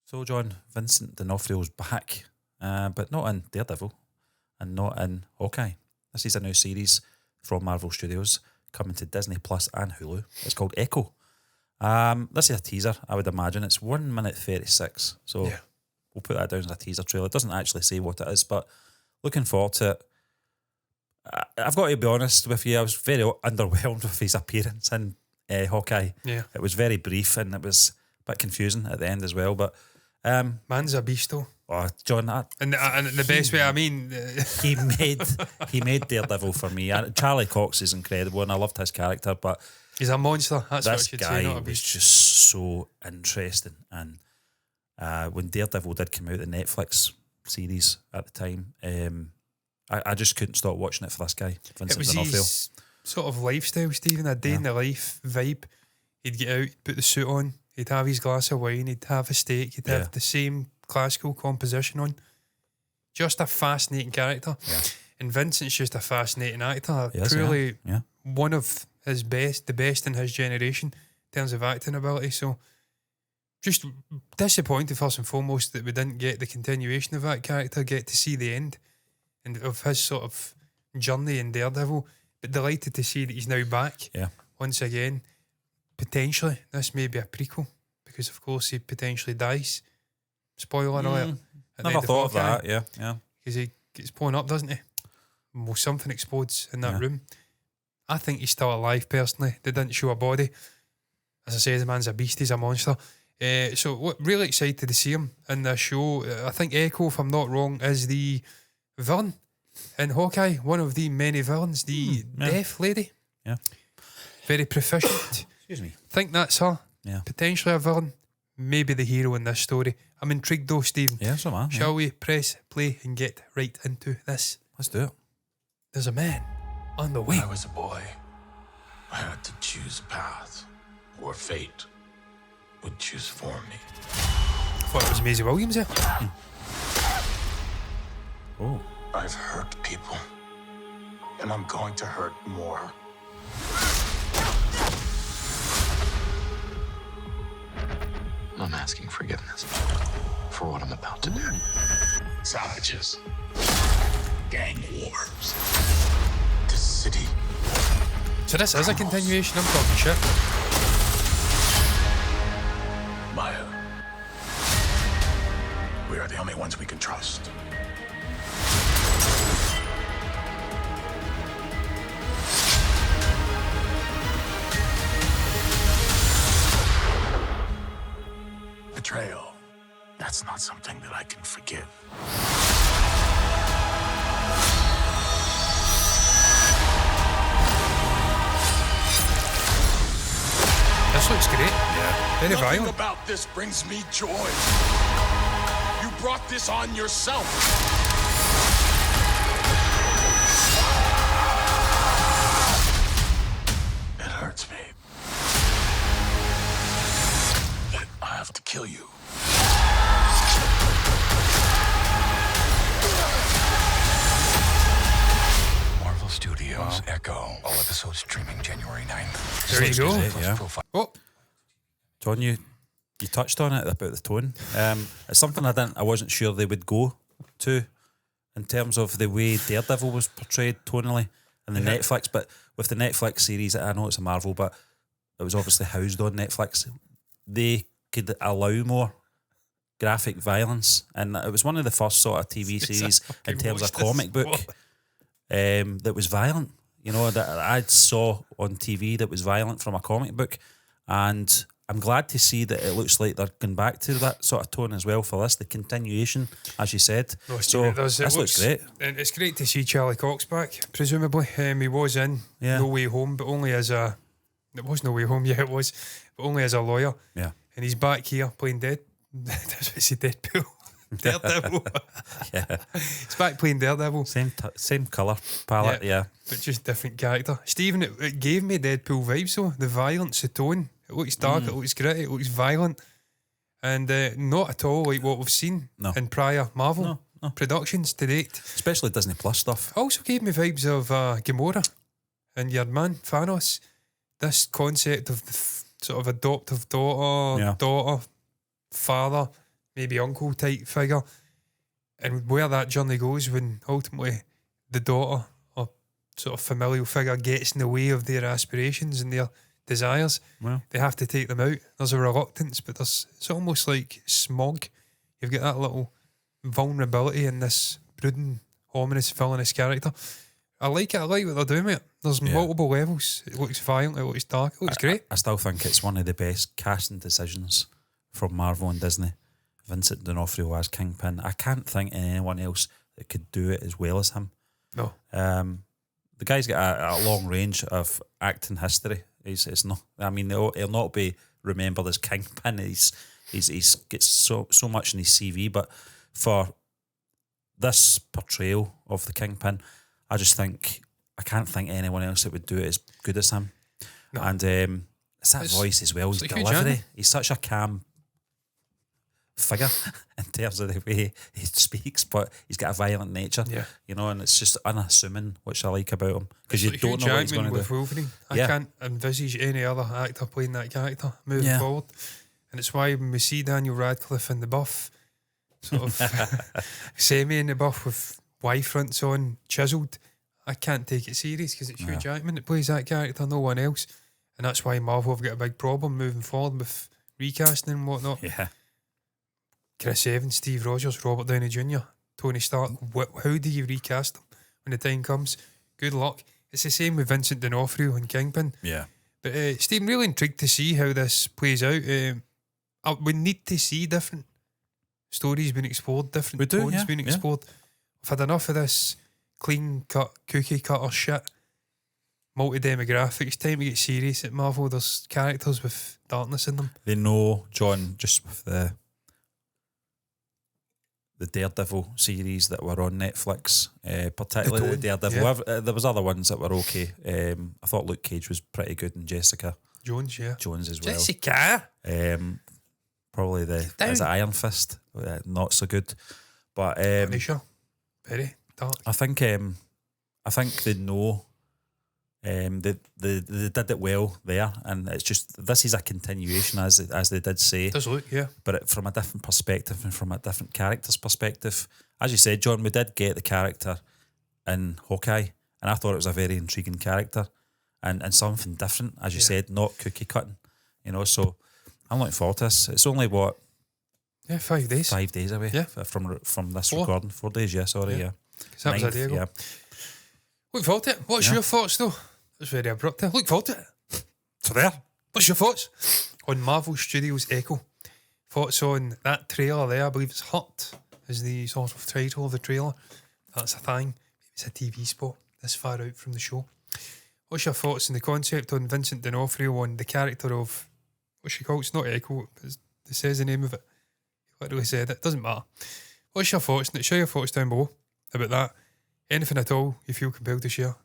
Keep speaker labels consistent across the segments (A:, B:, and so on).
A: So, John, Vincent D'Onofrio's back, but not in Daredevil and not in Hawkeye. This is a new series from Marvel Studios coming to Disney Plus and Hulu. It's called Echo. This is a teaser, I would imagine. It's 1 minute 36, so we'll put that down as a teaser trailer. It doesn't actually say what it is, but looking forward to it. I've got to be honest with you, I was very underwhelmed with his appearance in Hawkeye.
B: Yeah.
A: It was very brief and it was a bit confusing at the end as well, but
B: man's a beast though.
A: Oh, John,
B: and the best way, I mean,
A: he made Daredevil for me. And Charlie Cox is incredible, and I loved his character. But
B: he's a monster. That's
A: this
B: what you'd
A: guy
B: say, not a
A: was
B: beast.
A: just so interesting. And when Daredevil did come out, the Netflix series at the time, I just couldn't stop watching it for this guy, Vincent
B: It was
A: D'Onofrio.
B: his sort of lifestyle, Stephen. A day in the life vibe. He'd get out, put the suit on. He'd have his glass of wine. He'd have a steak. He'd have the same classical composition on. Just a fascinating character.
A: Yeah.
B: And Vincent's just a fascinating actor.
A: Yes,
B: Truly
A: yeah.
B: one of his best, the best in his generation in terms of acting ability. So just disappointed first and foremost that we didn't get the continuation of that character, get to see the end and of his sort of journey in Daredevil. But delighted to see that he's now back once again. Potentially, this may be a prequel because, of course, he potentially dies. Spoiler alert.
A: Never thought of that, yeah.
B: Because he gets blown up, doesn't he? Well, something explodes in that room. I think he's still alive, personally. They didn't show a body. As I say, the man's a beast, he's a monster. So, really excited to see him in the show. I think Echo, if I'm not wrong, is the villain in Hawkeye. One of the many villains, the deaf lady.
A: Yeah.
B: Very proficient.
A: Excuse me.
B: Think that's her.
A: Yeah.
B: Potentially a villain. Maybe the hero in this story. I'm intrigued though, Stephen.
A: Yeah, so am I.
B: Shall we press play and get right into this?
A: Let's do it.
B: There's a man on the way.
C: When I was a boy, I had to choose a path, or fate would choose for me.
B: I thought it was Maisie Williams there.
A: Oh.
C: I've hurt people, and I'm going to hurt more. I'm asking forgiveness for what I'm about to do. Savages. Gang wars. This city.
B: So this is a continuation, I'm talking shit.
C: Maya. We are the only ones we can trust. Betrayal. That's not something that I can forgive.
B: This looks great.
A: Yeah.
B: Very
C: Nothing
B: violent.
C: about this brings me joy. You brought this on yourself. It hurts me. That I have to kill you. Marvel Studios Echo. All episodes streaming January 9th.
B: There you go.
A: Yeah.
B: Oh,
A: John, you touched on it about the tone. It's something I wasn't sure they would go to in terms of the way Daredevil was portrayed tonally in the Netflix. But with the Netflix series, I know it's a Marvel, but it was obviously housed on Netflix. They could allow more graphic violence, and it was one of the first sort of TV series in terms of comic book that was violent. You know, that I saw on TV that was violent from a comic book, and I'm glad to see that it looks like they're going back to that sort of tone as well for this, the continuation, as you said. So this looks great.
B: And it's great to see Charlie Cox back, presumably. He was in No Way Home, but only as a... It was No Way Home, yeah, it was. But only as a lawyer.
A: Yeah.
B: And he's back here playing Deadpool. Daredevil.
A: Yeah.
B: He's back playing Daredevil.
A: Same colour palette, yeah.
B: But just different character. Stephen, it gave me Deadpool vibes though. The violence, the tone. It looks dark, it looks gritty, it looks violent. And not at all like what we've seen in prior Marvel productions to date.
A: Especially Disney Plus stuff.
B: Also gave me vibes of Gamora and your man, Thanos. This concept of the sort of adoptive daughter, father, maybe uncle type figure, and where that journey goes when ultimately the daughter or sort of familial figure gets in the way of their aspirations and their desires,
A: Well,
B: they have to take them out. There's a reluctance, but it's almost like smog. You've got that little vulnerability in this brooding, ominous, villainous character. I like it. I like what they're doing with it. There's multiple levels. It looks violent. It looks dark. It looks great.
A: I still think it's one of the best casting decisions from Marvel and Disney. Vincent D'Onofrio as Kingpin. I can't think of anyone else that could do it as well as him.
B: No.
A: The guy's got a long range of acting history. It's not. I mean, he'll not be remembered as Kingpin. He's gets so much in his CV, but for this portrayal of the Kingpin, I just think I can't think anyone else that would do it as good as him.
B: No.
A: And it's that voice as well, his
B: like Hugh
A: delivery.
B: Jackman.
A: He's such a calm figure in terms of the way he speaks, but he's got a violent nature.
B: Yeah.
A: You know, and it's just unassuming, which I like about him, because you
B: Like
A: don't
B: Hugh
A: know what he's
B: Jackman
A: going to
B: with
A: do.
B: Wolverine. I
A: Yeah.
B: can't envisage any other actor playing that character moving forward. And it's why when we see Daniel Radcliffe in the buff, sort of semi in the buff with Y fronts on, chiselled, I can't take it serious because it's Hugh Jackman that plays that character, no one else. And that's why Marvel have got a big problem moving forward with recasting and whatnot.
A: Yeah.
B: Chris Evans, Steve Rogers, Robert Downey Jr., Tony Stark. How do you recast them when the time comes? Good luck. It's the same with Vincent D'Onofrio and Kingpin.
A: Yeah.
B: But Steve, I'm really intrigued to see how this plays out. We need to see different stories being explored, different
A: We do,
B: tones
A: yeah,
B: being
A: yeah.
B: explored. I've had enough of this clean cut, cookie cutter shit. Multi-demographics. Time to get serious at Marvel. There's characters with darkness in them.
A: They know, John, just with the Daredevil series that were on Netflix, particularly the
B: The tone,
A: Daredevil.
B: yeah.
A: There was other ones that were okay. I thought Luke Cage was pretty good, and Jessica
B: Jones, yeah.
A: Jones as well.
B: Jessica.
A: Probably
B: Down.
A: is it Iron Fist, not so good. But
B: Punisher. Very dark.
A: I think they know. They did it well there, and it's just this is a continuation, as they did say,
B: Does look, yeah.
A: but from a different perspective and from a different character's perspective. As you said, John, we did get the character in Hawkeye, and I thought it was a very intriguing character and something different, as you said, not cookie cutting. You know, so I'm looking forward to this. It's only
B: 5 days.
A: 5 days away
B: Yeah.
A: from this
B: 4.
A: recording. 4 days, sorry.
B: 'Cause that was a
A: 9th,
B: day ago.
A: yeah.
B: Look forward to it. What's
A: Yeah.
B: your thoughts, though? It's very abrupt there. Look forward to it.
A: So there.
B: What's your thoughts on Marvel Studios Echo? Thoughts on that trailer there? I believe it's Hut is the sort of title of the trailer. That's a thing. It's a TV spot this far out from the show. What's your thoughts on the concept on Vincent D'Onofrio, on the character of, what's she called? It's not Echo, it says the name of it. He literally said it. Doesn't matter. What's your thoughts on it? Share your thoughts down below about that. Anything at all you feel compelled to share,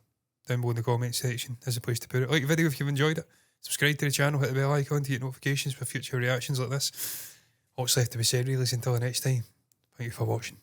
B: down below in the comment section is the place to put it. Like the video if you've enjoyed it. Subscribe to the channel, hit the bell icon to get notifications for future reactions like this. All that's left to be said really is until the next time. Thank you for watching.